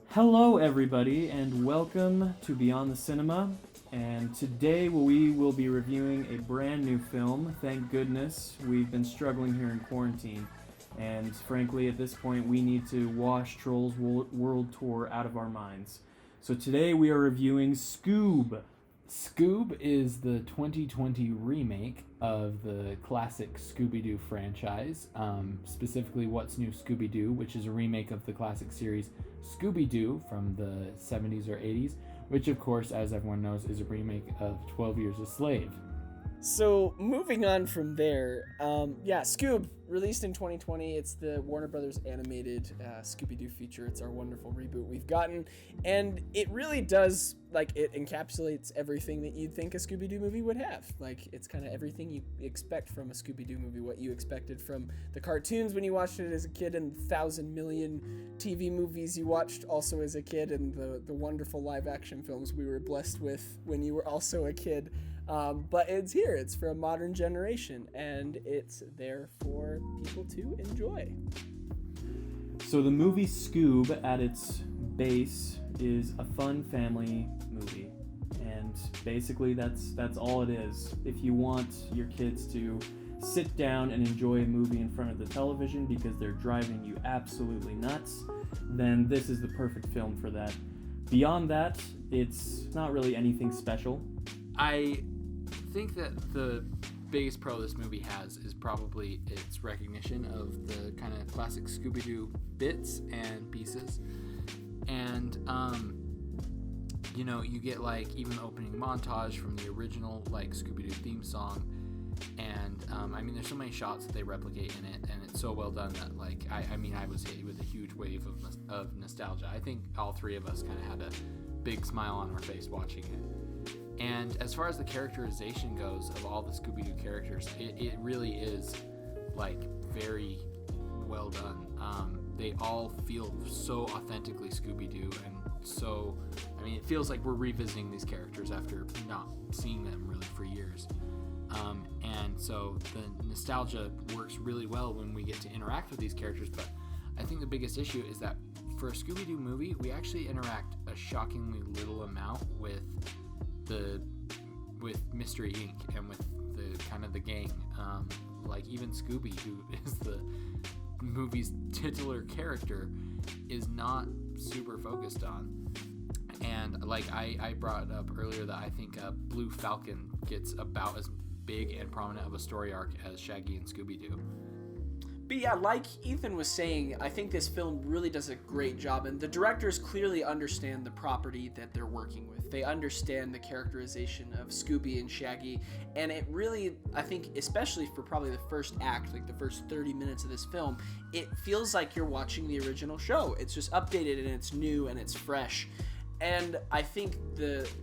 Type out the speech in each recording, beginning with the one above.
Hello everybody and welcome to Beyond the Cinema, and today we will be reviewing a brand new film. Thank goodness we've been struggling here in quarantine, and frankly at this point we need to wash Trolls World Tour out of our minds. So today we are reviewing Scoob. Scoob is the 2020 remake of the classic Scooby-Doo franchise, specifically What's New Scooby-Doo, which is a remake of the classic series Scooby-Doo from the 70s or 80s, which of course, as everyone knows, is a remake of 12 Years a Slave. So moving on from there, Scoob, released in 2020. It's the Warner Brothers animated Scooby-Doo feature. It's our wonderful reboot we've gotten, and it really does, it encapsulates everything that you'd think a Scooby-Doo movie would have. It's kind of everything you expect from a Scooby-Doo movie, what you expected from the cartoons when you watched it as a kid, and 1,000 million TV movies you watched also as a kid, and the wonderful live-action films we were blessed with when you were also a kid. But it's here, it's for a modern generation, and it's there for people to enjoy. So the movie Scoob, at its base, is a fun family movie, and basically that's all it is. If you want your kids to sit down and enjoy a movie in front of the television because they're driving you absolutely nuts, then this is the perfect film for that. Beyond that, it's not really anything special. I think that the biggest pro this movie has is probably its recognition of the kind of classic Scooby-Doo bits and pieces. And, you get even the opening montage from the original Scooby-Doo theme song. And, there's so many shots that they replicate in it, and it's so well done that, I was hit with a huge wave of nostalgia. I think all three of us kind of had a big smile on our face watching it. And as far as the characterization goes of all the Scooby-Doo characters, it really is very well done. They all feel so authentically Scooby-Doo, and so it feels like we're revisiting these characters after not seeing them really for years. And so the nostalgia works really well when we get to interact with these characters. But I think the biggest issue is that for a Scooby-Doo movie, we actually interact a shockingly little amount with Mystery Inc. and with the kind of the gang. Even Scooby, who is the movie's titular character, is not super focused on. And I brought up earlier that I think Blue Falcon gets about as big and prominent of a story arc as Shaggy and Scooby-Doo. But yeah, like Ethan was saying, I think this film really does a great job, and the directors clearly understand the property that they're working with. They understand the characterization of Scooby and Shaggy, and it really, I think, especially for probably the first act, the first 30 minutes of this film, it feels like you're watching the original show. It's just updated, and it's new, and it's fresh. And I think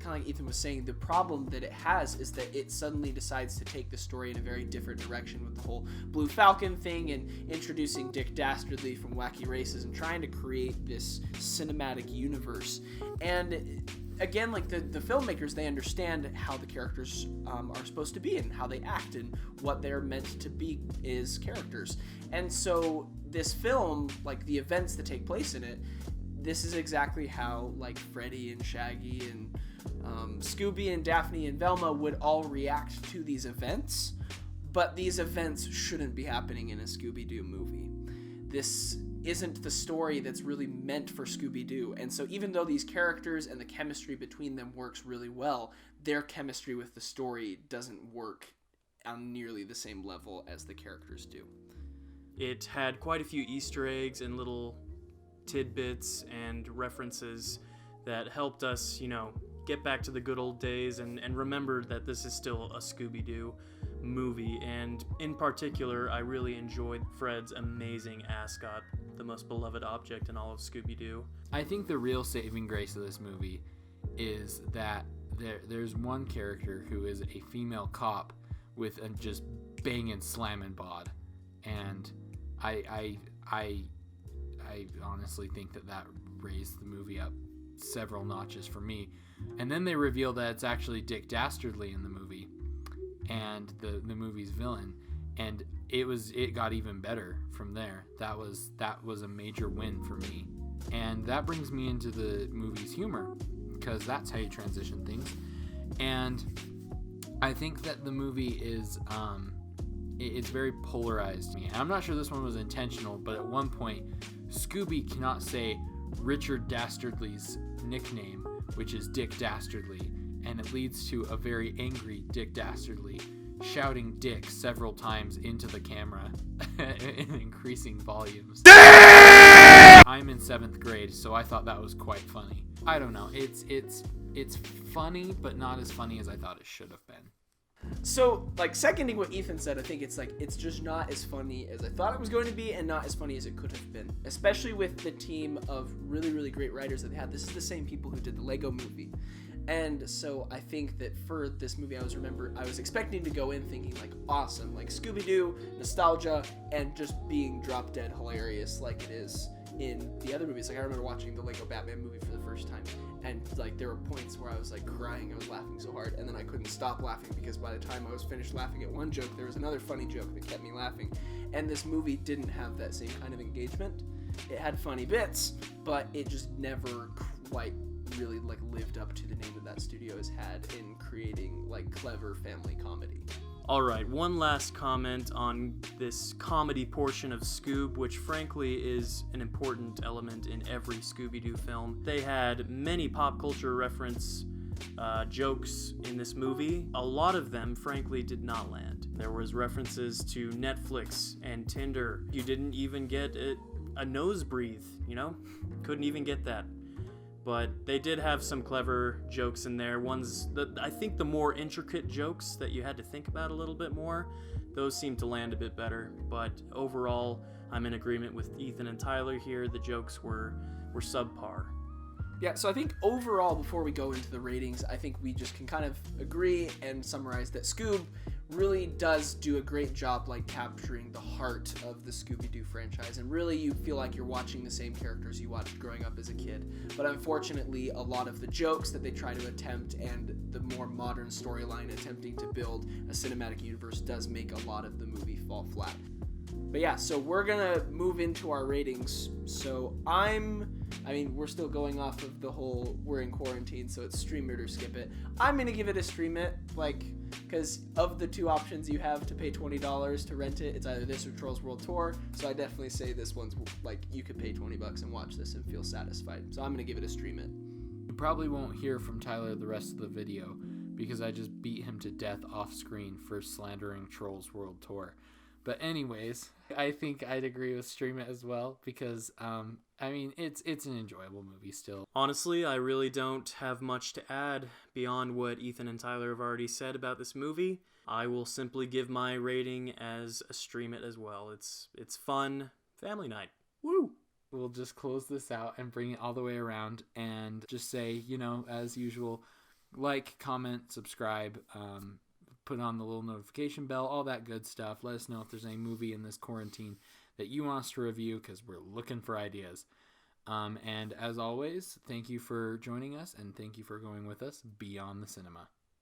like Ethan was saying, the problem that it has is that it suddenly decides to take the story in a very different direction with the whole Blue Falcon thing and introducing Dick Dastardly from Wacky Races and trying to create this cinematic universe. And again, the filmmakers, they understand how the characters are supposed to be and how they act and what they're meant to be as characters. And so this film, the events that take place in it, this is exactly how Freddy and Shaggy and Scooby and Daphne and Velma would all react to these events, but these events shouldn't be happening in a Scooby-Doo movie. This isn't the story that's really meant for Scooby-Doo, and so even though these characters and the chemistry between them works really well, their chemistry with the story doesn't work on nearly the same level as the characters do. It had quite a few Easter eggs and little tidbits and references that helped us, get back to the good old days and remember that this is still a Scooby-Doo movie. And in particular, I really enjoyed Fred's amazing ascot, the most beloved object in all of Scooby-Doo. I think the real saving grace of this movie is that there's one character who is a female cop with a just banging slamming bod, and I honestly think that raised the movie up several notches for me. And then they reveal that it's actually Dick Dastardly in the movie and the movie's villain, and it got even better from there. That was a major win for me. And that brings me into the movie's humor, because that's how you transition things. And I think that the movie is it's very polarized to me. And I'm not sure this one was intentional, but at one point Scooby cannot say Richard Dastardly's nickname, which is Dick Dastardly, and it leads to a very angry Dick Dastardly shouting Dick several times into the camera in increasing volumes. I'm in 7th grade, so I thought that was quite funny. I don't know. It's funny, but not as funny as I thought it should have been. So, like, seconding what Ethan said, I think it's just not as funny as I thought it was going to be, and not as funny as it could have been. Especially with the team of really, really great writers that they had. This is the same people who did the Lego Movie. And so I think that for this movie, I was expecting to go in thinking, like, awesome, like Scooby-Doo, nostalgia, and just being drop dead hilarious like it is in the other movies. Like, I remember watching the Lego Batman movie for the first time, and like there were points where I was like crying, I was laughing so hard, and then I couldn't stop laughing because by the time I was finished laughing at one joke, there was another funny joke that kept me laughing. And this movie didn't have that same kind of engagement. It had funny bits, but it just never quite really like lived up to the name that studio has had in creating like clever family comedy. All right, one last comment on this comedy portion of Scoob, which frankly is an important element in every Scooby-Doo film. They had many pop culture reference jokes in this movie. A lot of them, frankly, did not land. There was references to Netflix and Tinder. You didn't even get a nose breathe, you know? Couldn't even get that. But they did have some clever jokes in there. Ones that I think the more intricate jokes that you had to think about a little bit more, those seemed to land a bit better. But overall, I'm in agreement with Ethan and Tyler here. The jokes were subpar. Yeah, so I think overall, before we go into the ratings, I think we just can kind of agree and summarize that Scoob really does do a great job like capturing the heart of the Scooby-Doo franchise, and really you feel like you're watching the same characters you watched growing up as a kid. But unfortunately, a lot of the jokes that they try to attempt and the more modern storyline attempting to build a cinematic universe does make a lot of the movie fall flat. But yeah, so we're gonna move into our ratings. So we're still going off of the whole we're in quarantine, so it's stream it or skip it. I'm gonna give it a stream it, because of the two options you have to pay $20 to rent it, it's either this or Trolls World Tour. So I definitely say this one's you could pay $20 and watch this and feel satisfied. So I'm gonna give it a stream it. You probably won't hear from Tyler the rest of the video because I just beat him to death off screen for slandering Trolls World Tour. But anyways, I think I'd agree with stream it as well because, it's an enjoyable movie still. Honestly, I really don't have much to add beyond what Ethan and Tyler have already said about this movie. I will simply give my rating as a stream it as well. It's fun, family night. Woo! We'll just close this out and bring it all the way around and just say, as usual, like, comment, subscribe, put on the little notification bell, all that good stuff. Let us know if there's any movie in this quarantine that you want us to review because we're looking for ideas. And as always, thank you for joining us and thank you for going with us beyond the cinema.